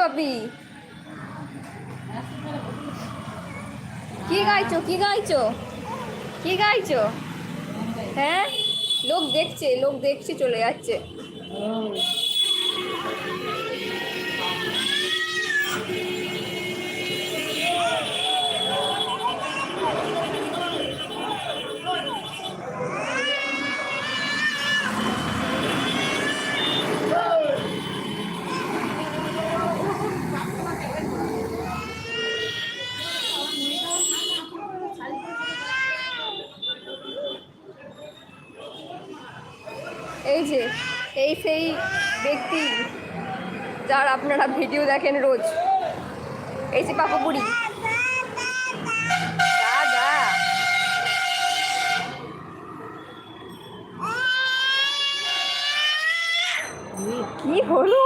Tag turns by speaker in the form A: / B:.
A: বাপি, কি গাইছো, কি গাইছো, কি গাইছো? হ্যাঁ, লোক দেখছে, লোক দেখছে, চলে যাচ্ছে। এই যে, এই সেই ব্যক্তি যার আপনারা ভিডিও দেখেন রোজ, এই যে পাপা বুড়ি। যা যা, কি হলো?